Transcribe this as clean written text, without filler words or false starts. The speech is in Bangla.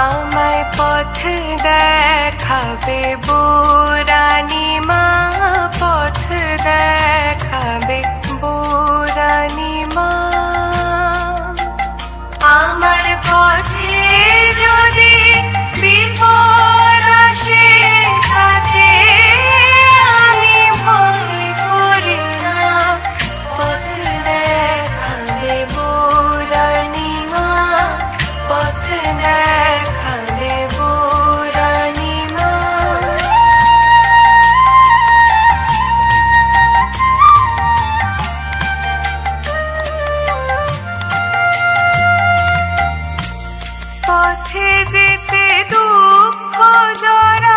আমায় পথ দেখাবে বুড়ানি মা, পথ দেখাবে বুড়ানি মা। আমার পথে যদি বিপদ আসে সাথে, আমি ভয় করি না, পথ দেখাবে বুড়ানি মা, পথ দেখাবে বুড়ানি মা। পথে যেতে দুঃখ জড়া